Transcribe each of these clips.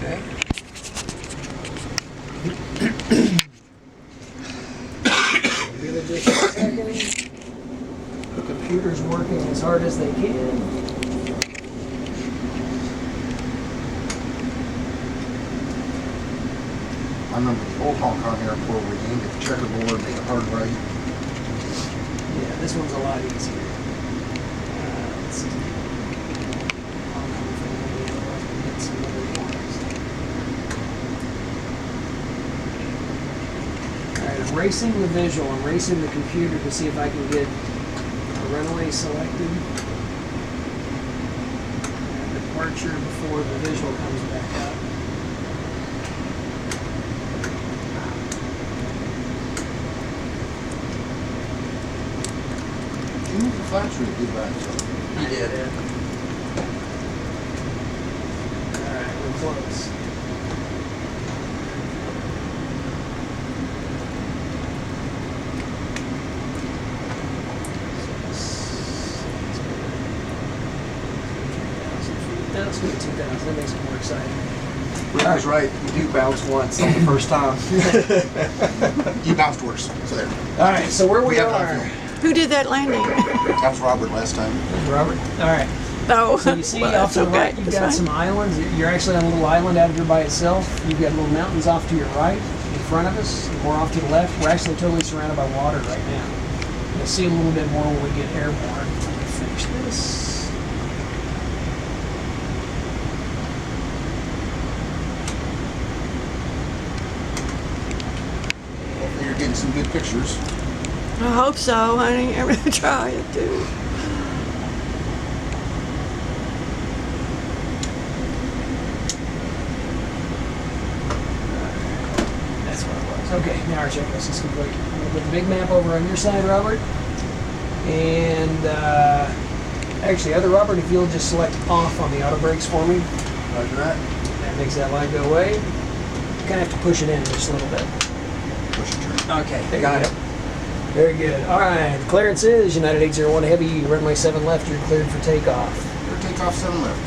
Okay. Give it just a second. The computer's working as hard as they can. I remember the old Hong Kong airport where you get the checkerboard, make a hard right. Yeah, this one's a lot easier. Let's see. Alright, I'm racing the visual. I'm racing the computer to see if I can get a runway selected. And departure before the visual comes back up. You moved the flaps really good back, so. You did. Alright, we're close. Let's go to 2,000. That makes it more exciting. I was right. You do bounce once on the first time. You bounced worse, so there. Alright, so where we have are. time for Who did that landing? That was Robert last time. Robert. Alright. Oh, So you see well, off to the that's right, okay. you've That's got fine. some islands. You're actually on a little island out here by itself. You've got little mountains off to your right, in front of us. And we're off to the left. We're actually totally surrounded by water right now. You'll see a little bit more when we get airborne. Let me finish this. Hopefully you're getting some good pictures. I hope so, honey. I'm gonna try it too. That's what it was. Okay, now our checklist is complete. I'm going to put the big map over on your side, Robert. And actually, other Robert, if you'll just select off on the auto brakes for me. Roger that. That makes that light go away. You kind of have to push it in just a little bit. Push and turn. Okay, there Got you it. go. Very good. All right, the clearance is United 801 Heavy, runway 7 left. You're cleared for takeoff. Your takeoff 7 left.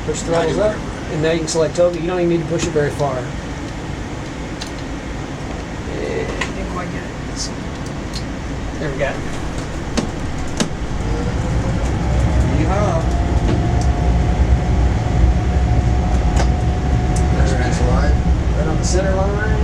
Push throttles up, and now you can select Toga. You don't even need to push it very far. And didn't quite get it. Let's see. There we go. Yeehaw. Everything's alive. Right on the center line.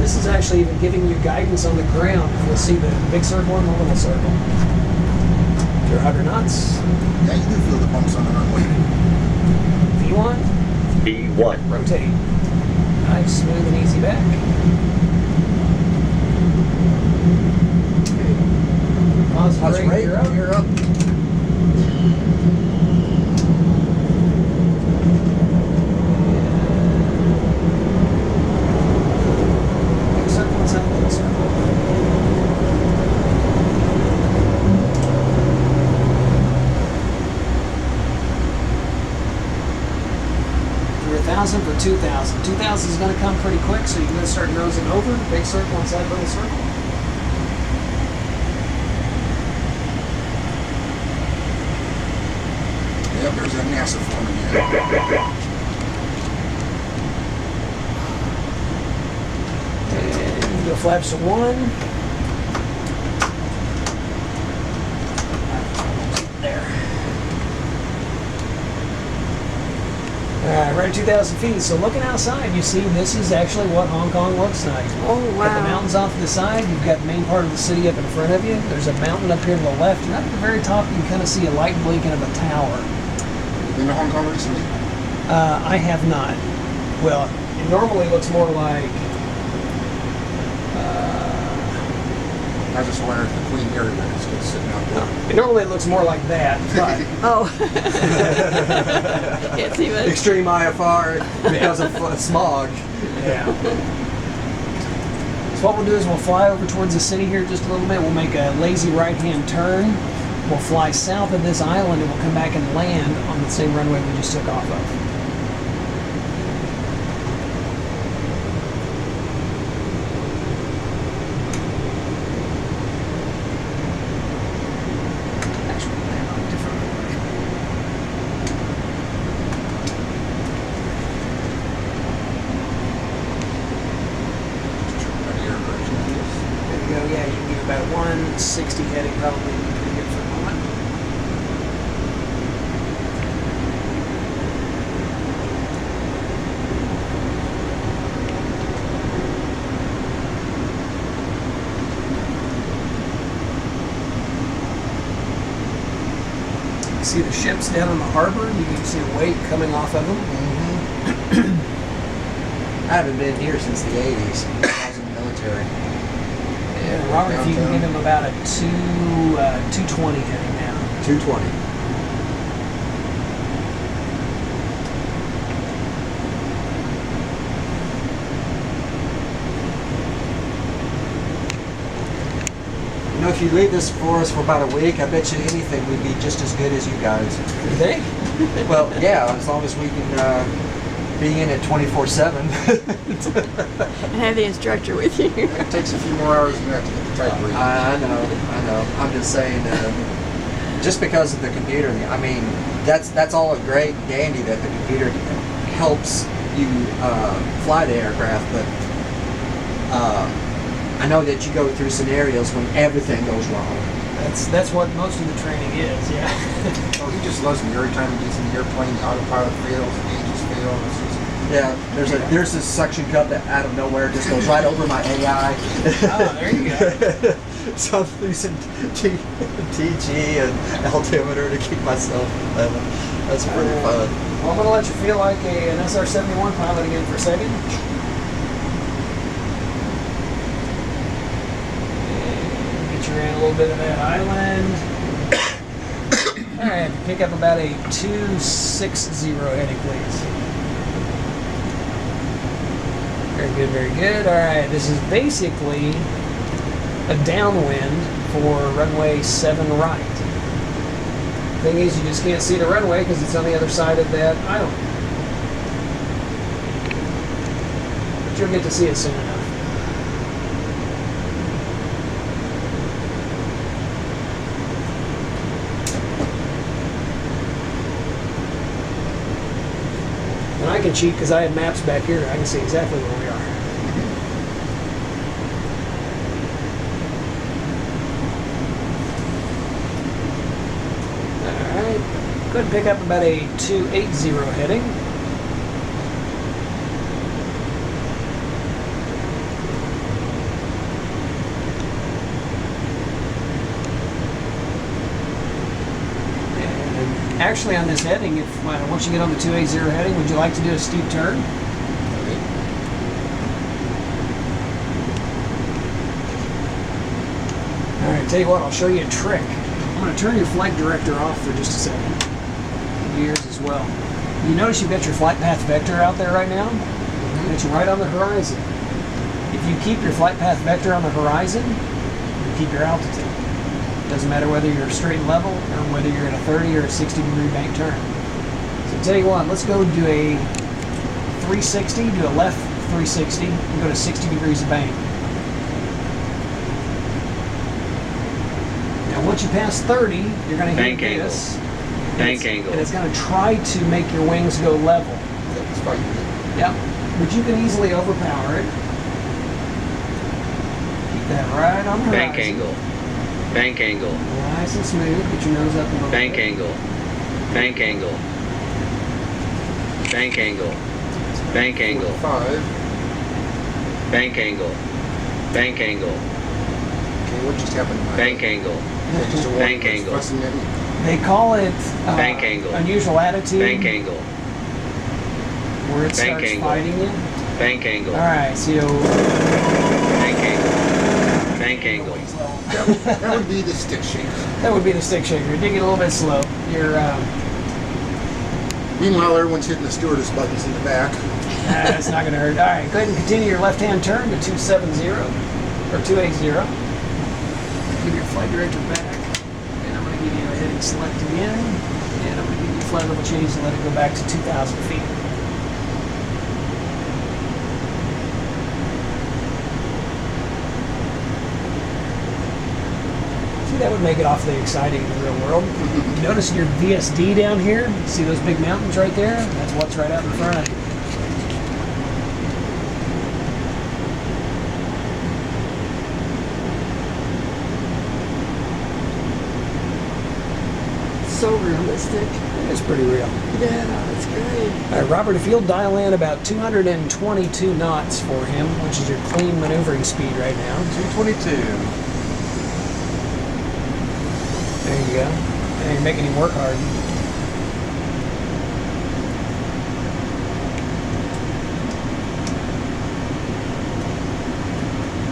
This is actually even giving you guidance on the ground. You'll see the big circle and the little circle. You're 100 knots. Yeah, you do feel the bumps on the runway. V1. B1. Rotate. Nice, smooth and easy back. Positive That's rate, right. you're up. You're up. Big circle inside the little circle. For 1,000 for 2,000. 2,000 is going to come pretty quick, so you're going to start nosing over. Big circle inside little circle. Yep, there's that NASA form again. And go flaps to 1. There. Alright, right at 2,000 feet. So looking outside, you see this is actually what Hong Kong looks like. Oh, Got the wow. mountains off to the side. You've got the main part of the city up in front of you. There's a mountain up here to the left. And up at the very top, you can kind of see a light blinking of a tower. Been to Hong Kong recently? I have not. Well, it normally looks more like... I just wondered if the Queen Mary was still sitting out there. it normally looks more like that. But Oh. Can't see much. Extreme IFR because of smog. yeah. So what we'll do is we'll fly over towards the city here just a little bit. We'll make a lazy right-hand turn. We'll fly south of this island and we'll come back and land on the same runway we just took off of. Actually, land on a different runway. 60 heading probably be pretty good for the moment. See the ships down in the harbor? You can see a wake coming off of them. I haven't been here since the 80s. I was in the military. Yeah, Robert, if you can give him about a 220 heading now. 220. You know, if you leave this for us for about a week, I bet you anything we'd be just as good as you guys. You think? Well, yeah, as long as we can be in it 24/7. And have the instructor with you. It takes a few more hours than that to get the type read. I know. I'm just saying, just because of the computer, I mean, that's all great and dandy that the computer helps you fly the aircraft, but I know that you go through scenarios when everything goes wrong. That's what most of the training is, yeah. Oh, he just loves me every time he gets in the airplane. The autopilot fails, the engines fail. It's just, Yeah, there's this suction cup that out of nowhere just goes right over my AI. Oh, there you go. So I'm using TG and altimeter to keep myself level. That's pretty fun. Well, I'm going to let you feel like an SR-71 pilot again for a second. Get you around a little bit of that island. All right, pick up about a 260 heading, please. Very good, very good. All right, this is basically a downwind for runway 7 right. Thing is, you just can't see the runway because it's on the other side of that island. But you'll get to see it soon enough. And I can cheat because I have maps back here. I can see exactly where we are. Alright, go ahead and pick up about a 280 heading. And actually on this heading, if once you get on the 280 heading, would you like to do a steep turn? Alright, tell you what, I'll show you a trick. I'm going to turn your flight director off for just a second. Yours as well. You notice you've got your flight path vector out there right now? It's right on the horizon. If you keep your flight path vector on the horizon, you keep your altitude. Doesn't matter whether you're straight and level or whether you're in a 30 or a 60-degree bank turn. So tell you what, let's go do a 360, do a left 360, and go to 60 degrees of bank. Now once you pass 30, you're going to hit this. Bank angle. And it's going to try to make your wings go level. that's fine. Yep. But you can easily overpower it. Keep that right on the horizon. Bank angle. Bank angle. Nice and smooth. Get your nose up a little Bank bit. angle. Bank angle. Bank angle. Bank angle. 5. Bank angle. Bank angle. Okay, what just happened? Bank angle. Just a Bank walk, angle. pressing it in. They call it Bank angle. unusual attitude. Bank angle. Where it Bank starts angle. fighting you. Bank angle. All right, so Bank angle. Bank angle. That would be the stick shaker. that would be the stick shaker. You're digging a little bit slow. You're Meanwhile, everyone's hitting the stewardess buttons in the back. it's not going to hurt. All right, go ahead and continue your left-hand turn to 270 or 280. Give your flight director back. And I'm going to give you a heading select again. And I'm going to give you a flight level change and let it go back to 2,000 feet. See, that would make it awfully exciting in the real world. Notice your VSD down here? See those big mountains right there? That's what's right out in front of you. so realistic. It's pretty real. Yeah, it's great. All right, Robert, if you'll dial in about 222 knots for him, which is your clean maneuvering speed right now. 222. There you go. And you're making him work hard.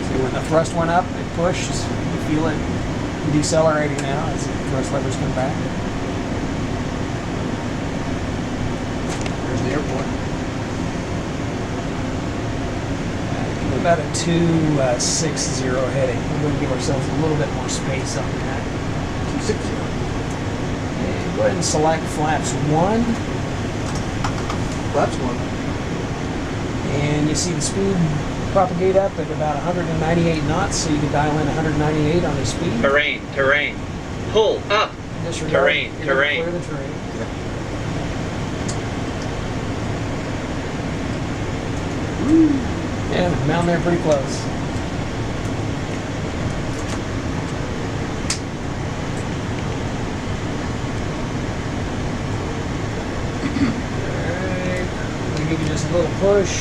See, when the thrust went up, it pushed. You feel it decelerating now as the thrust levers come back. There's the airport. About a 260 heading. We're going to give ourselves a little bit more space on that. 260. Go ahead and select flaps 1, Flaps 1. and you see the speed propagate up at about 198 knots, so you can dial in 198 on the speed. Terrain, terrain. Pull up. Disregard, Terrain, you're gonna terrain. Clear the terrain. Yeah, down there pretty close. Alright, I'm gonna give you just a little push.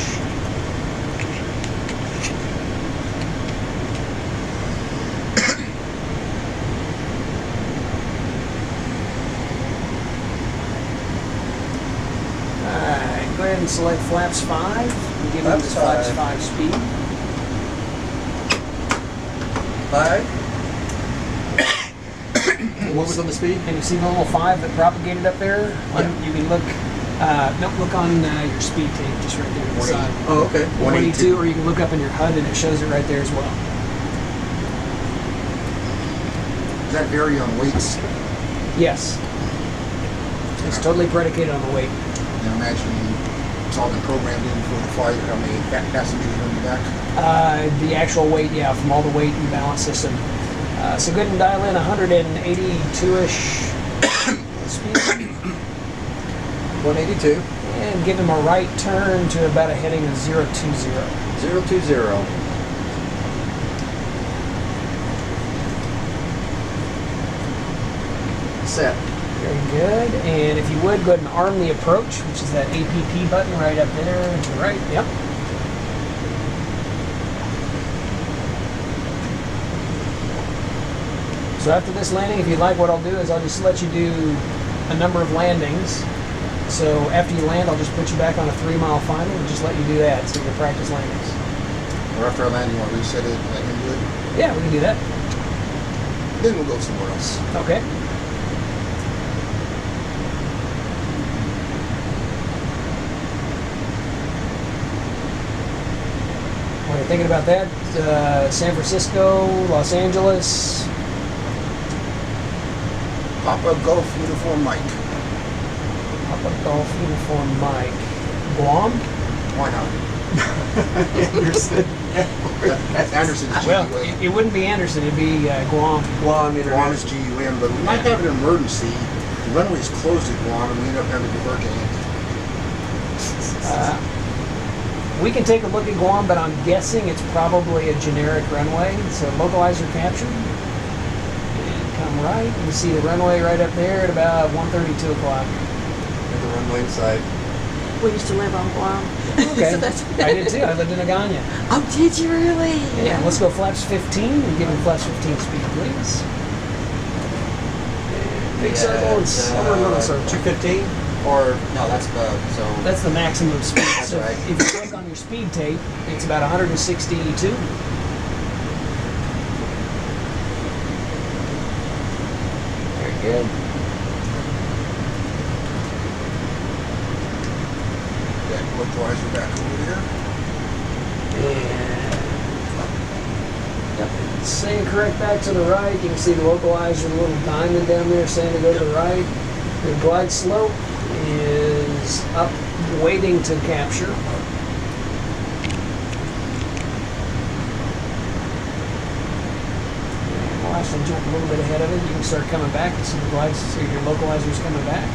Alright, go ahead and select flaps 5. And give him the flaps 5 speed. 5. What was on the speed? And you see the little 5 that propagated up there? Yeah. You can look, no, look on your speed tape just right there to the side. Oh, okay. 182, or you can look up in your HUD and it shows it right there as well. Does that vary on weights? Yes. It's totally predicated on the weight. And I imagine it's all been programmed in for the flight, how many passengers are in the back? The actual weight, yeah, from all the weight and balance system. So go ahead and dial in 182-ish speed. 182. And give him a right turn to about a heading of 020. 020. Set. Very good. And if you would, go ahead and arm the approach, which is that APP button right up there to the right. Yep. So after this landing, if you'd like, what I'll do is I'll just let you do a number of landings. So after you land, I'll just put you back on a 3-mile final and just let you do that so you can practice landings. Or after I land, you want to reset it and let him do it? Yeah, we can do that. Then we'll go somewhere else. Okay. While you're thinking about that, San Francisco, Los Angeles. Papa Golf Uniform Mike. Papa Golf Uniform Mike. Guam? Why not? Anderson. That's Anderson's GUM. Well, it wouldn't be Anderson, it'd be Guam. Guam Guam is International. GUM, but we might have an emergency. The runway's closed at Guam and we end up having to divert it. We can take a look at Guam, but I'm guessing it's probably a generic runway. So localizer captured. And come right. You see the runway right up there at about 1:32 o'clock. At the runway side. We used to live on Guam. Okay. So that's I did too. I lived in Agana. Oh, did you really? Yeah, let's go flaps 15 and give him flaps 15 speed, please. Big circles, over a little circle. 215? Or, no, that's the, so. That's the maximum speed. That's So right. if you look on your speed tape, it's about 162. Very good. That localizer back over there. And yep. Same correct back to the right. You can see the localizer, the little diamond down there saying to go to the right. The glide slope is up, waiting to capture. And we'll actually jump a little bit ahead of it. You can start coming back. So the glide, so your localizer's coming back.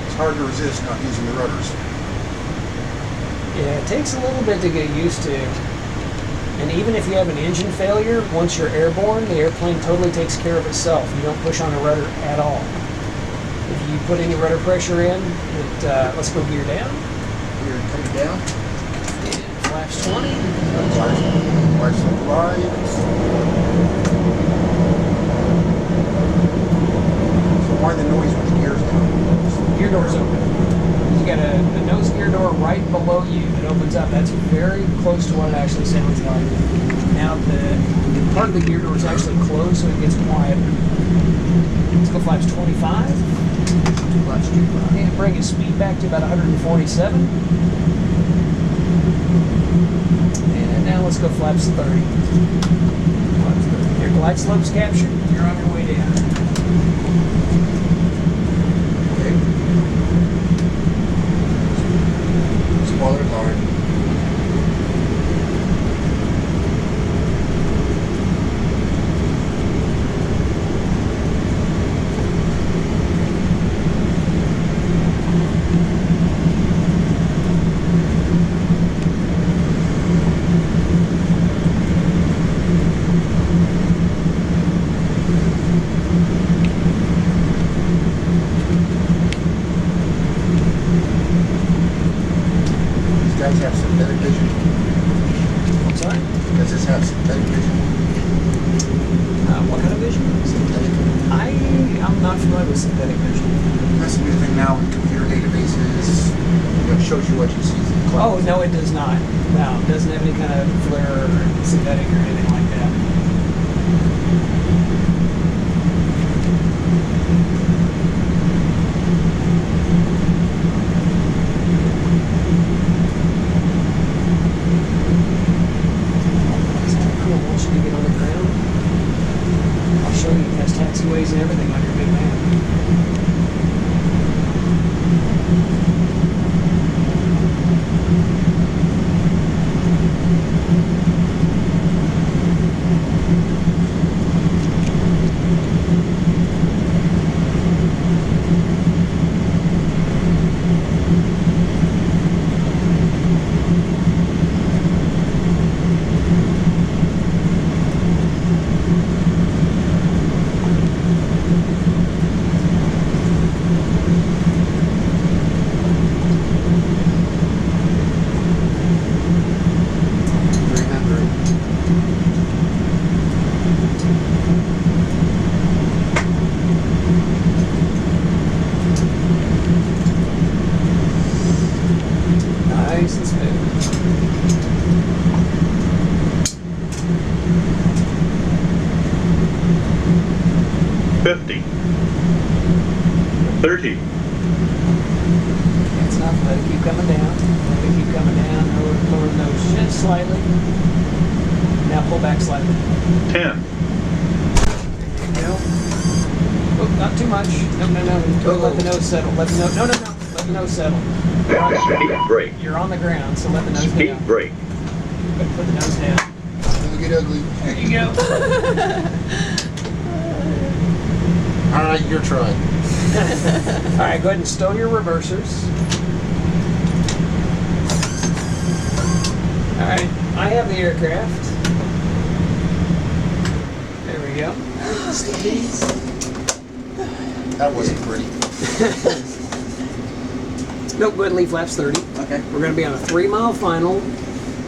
It's hard to resist not using the rudders. Yeah, it takes a little bit to get used to. And even if you have an engine failure, once you're airborne, the airplane totally takes care of itself. You don't push on a rudder at all. If you put any rudder pressure in, let's go gear down. Gear coming down. And flaps 20. Watch the glide. So why the noise when the gear's down? Gear door's open. You got a nose gear door right below you that opens up. That's very close to what it actually sounds like. Now the part of the gear door is actually closed, so it gets quieter. Let's go flaps 25. Flaps 25. And bring his speed back to about 147. And now let's go flaps 30. Your glide slope's captured. You're on your way down. Okay. Spoiler guard. These guys have synthetic vision. I'm sorry? Does this have synthetic vision? What kind of vision? Synthetic. I'm not familiar with synthetic vision. That's the new thing now in computer databases. It shows you what you see in the Oh, cloud. no, it does not. No, it doesn't have any kind of flare or synthetic or anything like that. It's kind of cool once you get on the ground. I'll show you. It has taxiways and everything on your big map. Nice and smooth. $50, $30, That's enough. Let it keep coming down. Let it keep coming down. Lower the nose just slightly. Now pull back slightly. $10, There you go. Oh, not too much. No. Let the nose settle. Let the nose. No. Let the nose settle. speed brake, You're on the ground, so let the nose speed down. brake, Put the nose down. It'll get ugly. There you go. All right, your try. All right, go ahead and stow your reversers. All right, I have the aircraft. There we go. That wasn't pretty. Nope, go ahead and leave flaps 30. Okay. We're going to be on a 3-mile final,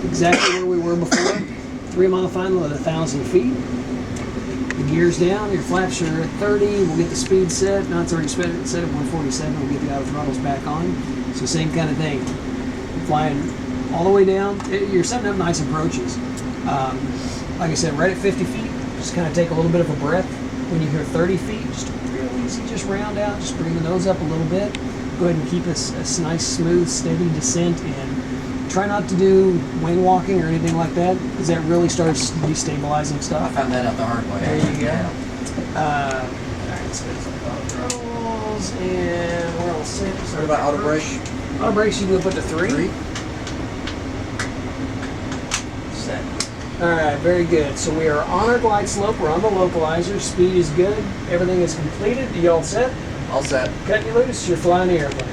exactly where we were before. 3-mile final at 1,000 feet. The gear's down, your flaps are at 30. We'll get the speed set. Now it's already set at 147. We'll get the auto throttles back on. So same kind of thing. Flying all the way down. You're setting up nice approaches. Like I said, right at 50 feet, just kind of take a little bit of a breath. When you hear 30 feet, just real easy, just round out, just bring the nose up a little bit. Go ahead and keep a nice, smooth, steady descent, and try not to do wing walking or anything like that, because that really starts destabilizing I stuff. found that out the hard way. There you go. Yeah. Alright, so there's auto throttles, and we're all set. What about auto brake? Auto brakes, you can put to 3. 3. Set. Alright, very good. So we are on our glide slope, we're on the localizer, speed is good, everything is completed. You all set? All set. Cut you loose, you're flying the airplane.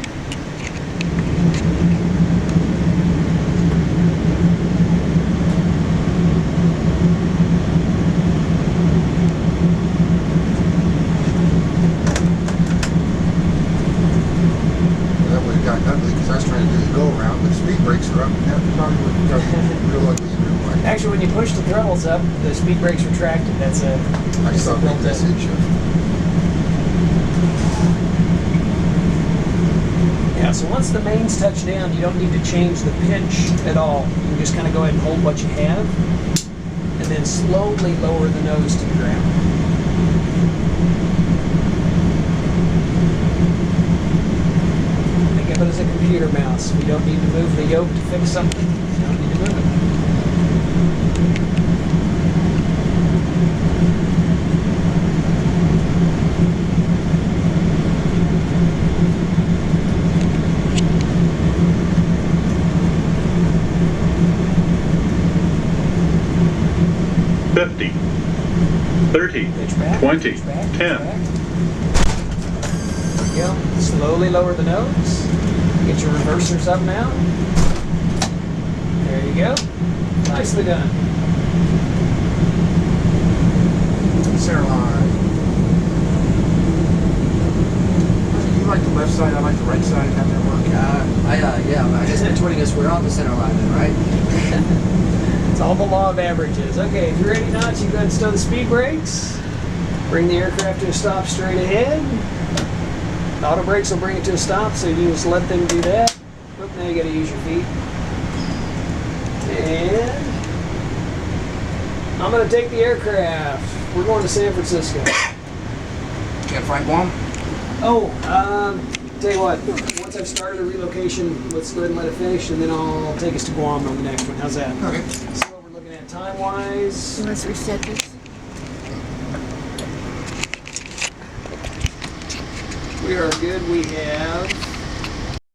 throttle's up, the speed brake's retracted. That's a I saw built that in. message. Yeah, so once the main's touched down, you don't need to change the pitch at all. You can just kind of go ahead and hold what you have, and then slowly lower the nose to the ground. Think of it as a computer mouse. We don't need to move the yoke to fix something. You don't need to move it. Fifty. 30. Pitch back. 20. Pitch back, pitch 10. back. There you go. Slowly lower the nose. Get your reversers up now. There you go. Nicely done. Center line. You like the left side, I like the right side. How that work? I guess between us, we're on the center line then, right? It's all the law of averages. Okay, if you're ready, Knots, you go ahead and stow the speed brakes. Bring the aircraft to a stop straight ahead. The auto brakes will bring it to a stop, so you can just let them do that. Oop, now you gotta use your feet. And I'm gonna take the aircraft. We're going to San Francisco. Can't find Guam? Tell you what, once I've started a relocation, let's go ahead and let it finish, and then I'll take us to Guam on the next one. How's that? Okay. So what we're looking at time-wise. Let's reset this. We are good. We have